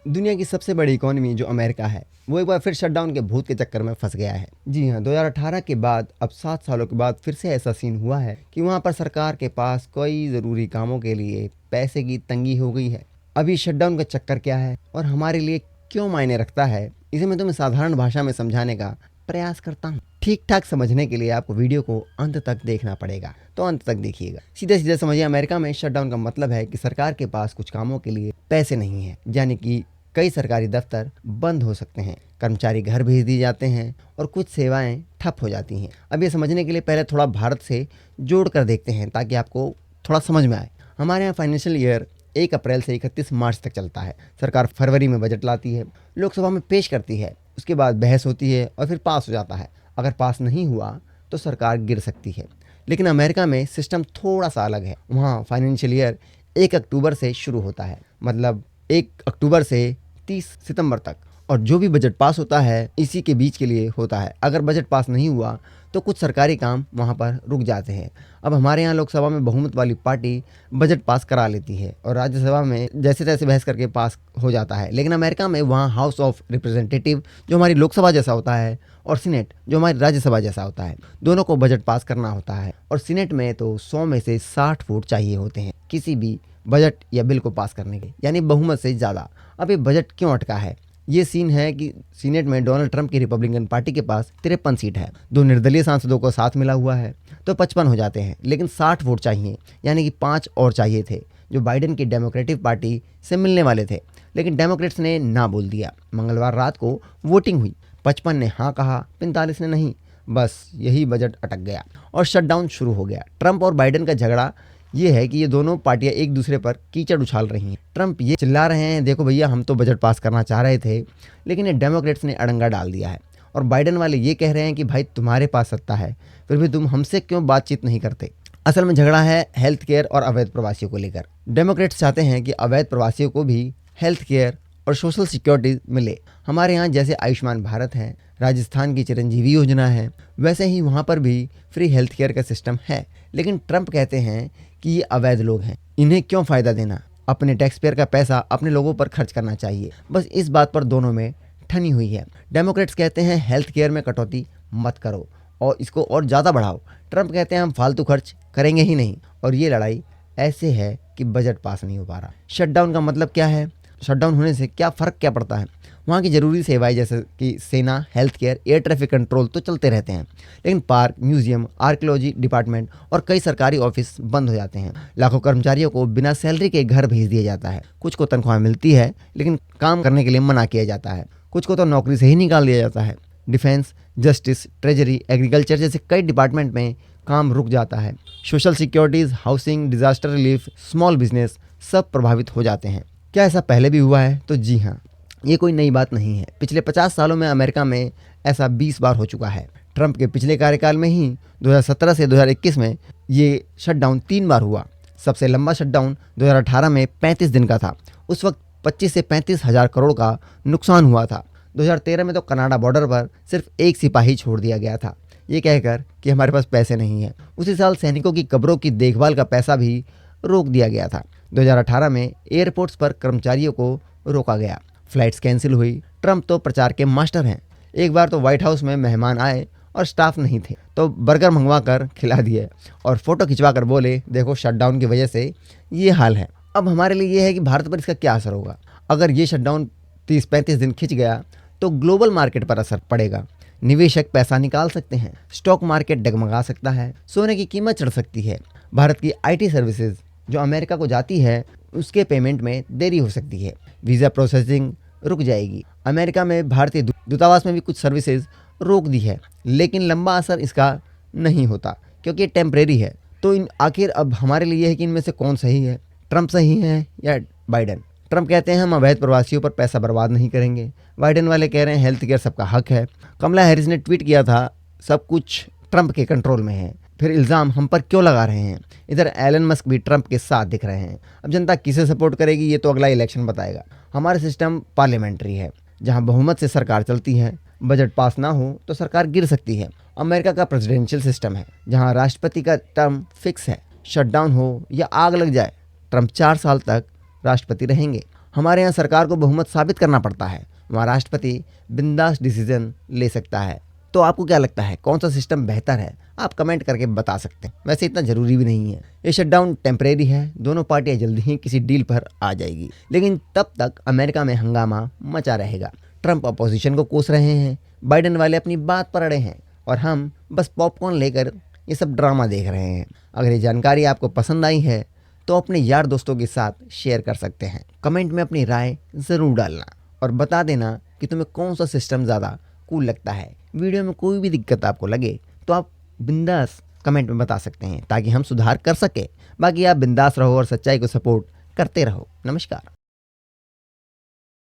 दुनिया की सबसे बड़ी इकोनॉमी जो अमेरिका है, वो एक बार फिर शटडाउन के भूत के चक्कर में फंस गया है। जी हाँ, 2018 के बाद अब 7 सालों के बाद फिर से ऐसा सीन हुआ है कि वहाँ पर सरकार के पास कोई ज़रूरी कामों के लिए पैसे की तंगी हो गई है। अभी शटडाउन का चक्कर क्या है और हमारे लिए क्यों मायने रखता है, इसे मैं तुम्हें साधारण भाषा में समझाने का प्रयास करता हूँ। ठीक ठाक समझने के लिए आपको वीडियो को अंत तक देखना पड़ेगा, तो अंत तक देखिएगा। सीधे सीधे समझिए, अमेरिका में शटडाउन का मतलब है कि सरकार के पास कुछ कामों के लिए पैसे नहीं है, यानी कि कई सरकारी दफ्तर बंद हो सकते हैं, कर्मचारी घर भेज दिए जाते हैं और कुछ सेवाएं ठप हो जाती हैं। अब ये समझने के लिए पहले थोड़ा भारत से जोड़ कर देखते हैं ताकि आपको थोड़ा समझ में आए। हमारे यहाँ फाइनेंशियल ईयर 1 अप्रैल से 31 मार्च तक चलता है। सरकार फरवरी में बजट लाती है, लोकसभा में पेश करती है, उसके बाद बहस होती है और फिर पास हो जाता है। अगर पास नहीं हुआ तो सरकार गिर सकती है। लेकिन अमेरिका में सिस्टम थोड़ा सा अलग है। वहाँ फाइनेंशियल ईयर 1 अक्टूबर से शुरू होता है, मतलब 1 अक्टूबर से 30 सितंबर तक, और जो भी बजट पास होता है इसी के बीच के लिए होता है। अगर बजट पास नहीं हुआ तो कुछ सरकारी काम वहाँ पर रुक जाते हैं। अब हमारे यहाँ लोकसभा में बहुमत वाली पार्टी बजट पास करा लेती है और राज्यसभा में जैसे तैसे बहस करके पास हो जाता है। लेकिन अमेरिका में वहाँ हाउस ऑफ रिप्रेजेंटेटिव जो हमारी लोकसभा जैसा होता है और सीनेट जो हमारी राज्यसभा जैसा होता है, दोनों को बजट पास करना होता है। और सीनेट में तो 100 में से 60 वोट चाहिए होते हैं किसी भी बजट या बिल को पास करने के, यानी बहुमत से ज़्यादा। अब ये बजट क्यों अटका है? ये सीन है कि सीनेट में डोनाल्ड ट्रंप की रिपब्लिकन पार्टी के पास 53 सीट है, 2 निर्दलीय सांसदों को साथ मिला हुआ है, तो 55 हो जाते हैं। लेकिन 60 वोट चाहिए, यानी कि 5 और चाहिए थे जो बाइडेन की डेमोक्रेटिक पार्टी से मिलने वाले थे। लेकिन डेमोक्रेट्स ने ना बोल दिया। मंगलवार रात को वोटिंग हुई, 55 ने हाँ कहा, 45 ने नहीं। बस यही बजट अटक गया और शटडाउन शुरू हो गया। ट्रंप और बाइडेन का झगड़ा ये है कि ये दोनों पार्टियां एक दूसरे पर कीचड़ उछाल रही हैं। ट्रंप ये चिल्ला रहे हैं, देखो भैया हम तो बजट पास करना चाह रहे थे, लेकिन ये डेमोक्रेट्स ने अड़ंगा डाल दिया है। और बाइडेन वाले ये कह रहे हैं कि भाई तुम्हारे पास सत्ता है, फिर भी तुम हमसे क्यों बातचीत नहीं करते। असल में झगड़ा है हेल्थ केयर और अवैध प्रवासियों को लेकर। डेमोक्रेट्स चाहते हैं कि अवैध प्रवासियों को भी हेल्थ केयर और सोशल सिक्योरिटी मिले। हमारे यहाँ जैसे आयुष्मान भारत है, राजस्थान की चिरंजीवी योजना है, वैसे ही वहाँ पर भी फ्री हेल्थ केयर का सिस्टम है। लेकिन ट्रंप कहते हैं कि ये अवैध लोग हैं, इन्हें क्यों फ़ायदा देना, अपने टैक्स पेयर का पैसा अपने लोगों पर खर्च करना चाहिए। बस इस बात पर दोनों में ठनी हुई है। डेमोक्रेट्स कहते हैं हेल्थ केयर में कटौती मत करो और इसको और ज़्यादा बढ़ाओ। ट्रंप कहते हैं हम फालतू खर्च करेंगे ही नहीं। और ये लड़ाई ऐसे है कि बजट पास नहीं हो पा रहा। शटडाउन का मतलब क्या है? शटडाउन होने से क्या फ़र्क क्या पड़ता है? वहाँ की ज़रूरी सेवाएं जैसे कि सेना, health care, air traffic control तो चलते रहते हैं, लेकिन पार्क, म्यूजियम, आर्कियोलॉजी डिपार्टमेंट और कई सरकारी ऑफिस बंद हो जाते हैं। लाखों कर्मचारियों को बिना सैलरी के घर भेज दिया जाता है। कुछ को तनख्वाह मिलती है लेकिन काम करने के लिए मना किया जाता है, कुछ को तो नौकरी से ही निकाल दिया जाता है। डिफेंस, जस्टिस, ट्रेजरी, एग्रीकल्चर जैसे कई डिपार्टमेंट में काम रुक जाता है। Social securities, housing, disaster relief, small business सब प्रभावित हो जाते हैं। क्या ऐसा पहले भी हुआ है? तो जी हाँ, ये कोई नई बात नहीं है। पिछले 50 सालों में अमेरिका में ऐसा 20 बार हो चुका है। ट्रंप के पिछले कार्यकाल में ही 2017 से 2021 में ये शटडाउन 3 बार हुआ। सबसे लंबा शटडाउन 2018 में 35 दिन का था। उस वक्त 25 से 35 हज़ार करोड़ का नुकसान हुआ था। 2013 में तो कनाडा बॉर्डर पर सिर्फ 1 सिपाही छोड़ दिया गया था, ये कहकर कि हमारे पास पैसे नहीं है। उसी साल सैनिकों की कब्रों की देखभाल का पैसा भी रोक दिया गया था। 2018 में एयरपोर्ट्स पर कर्मचारियों को रोका गया, फ्लाइट्स कैंसिल हुई। ट्रंप तो प्रचार के मास्टर हैं। एक बार तो व्हाइट हाउस में मेहमान आए और स्टाफ नहीं थे, तो बर्गर मंगवा कर खिला दिए और फोटो खिंचवा कर बोले देखो शटडाउन की वजह से ये हाल है। अब हमारे लिए ये है कि भारत पर इसका क्या असर होगा। अगर ये शटडाउन 30-35 दिन खिंच गया तो ग्लोबल मार्केट पर असर पड़ेगा। निवेशक पैसा निकाल सकते हैं, स्टॉक मार्केट डगमगा सकता है, सोने की कीमत चढ़ सकती है। भारत की आईटी सर्विसेज जो अमेरिका को जाती है उसके पेमेंट में देरी हो सकती है, वीज़ा प्रोसेसिंग रुक जाएगी। अमेरिका में भारतीय दूतावास में भी कुछ सर्विसेज रोक दी है, लेकिन लंबा असर इसका नहीं होता क्योंकि ये टेम्परेरी है। तो इन आखिर अब हमारे लिए है कि इनमें से कौन सही है, ट्रंप सही है या बाइडेन? ट्रंप कहते हैं हम अवैध प्रवासियों पर पैसा बर्बाद नहीं करेंगे। बाइडेन वाले कह रहे हैं हेल्थ केयर सबका हक है। कमला हैरिस ने ट्वीट किया था सब कुछ ट्रंप के कंट्रोल में है। फिर इल्ज़ाम हम पर क्यों लगा रहे हैं? इधर एलन मस्क भी ट्रंप के साथ दिख रहे हैं। अब जनता किसे सपोर्ट करेगी ये तो अगला इलेक्शन बताएगा। हमारा सिस्टम पार्लियामेंट्री है जहां बहुमत से सरकार चलती है। बजट पास ना हो तो सरकार गिर सकती है। अमेरिका का प्रेसिडेंशियल सिस्टम है जहां राष्ट्रपति का टर्म फिक्स है। शटडाउन हो या आग लग जाए, ट्रंप 4 साल तक राष्ट्रपति रहेंगे। हमारे यहाँ सरकार को बहुमत साबित करना पड़ता है, वहाँ राष्ट्रपति बिंदास डिसीजन ले सकता है। तो आपको क्या लगता है कौन सा सिस्टम बेहतर है? आप कमेंट करके बता सकते हैं। वैसे इतना ज़रूरी भी नहीं है, ये शटडाउन टेम्परेरी है, दोनों पार्टियां जल्दी ही किसी डील पर आ जाएगी। लेकिन तब तक अमेरिका में हंगामा मचा रहेगा। ट्रंप अपोजिशन को कोस रहे हैं, बाइडेन वाले अपनी बात पर अड़े हैं और हम बस पॉपकॉर्न लेकर ये सब ड्रामा देख रहे हैं। अगर ये जानकारी आपको पसंद आई है तो अपने यार दोस्तों के साथ शेयर कर सकते हैं। कमेंट में अपनी राय ज़रूर डालना और बता देना कि तुम्हें कौन सा सिस्टम ज़्यादा कूल लगता है। वीडियो में कोई भी दिक्कत आपको लगे तो आप बिंदास कमेंट में बता सकते हैं ताकि हम सुधार कर सके। बाकी आप बिंदास रहो और सच्चाई को सपोर्ट करते रहो। नमस्कार।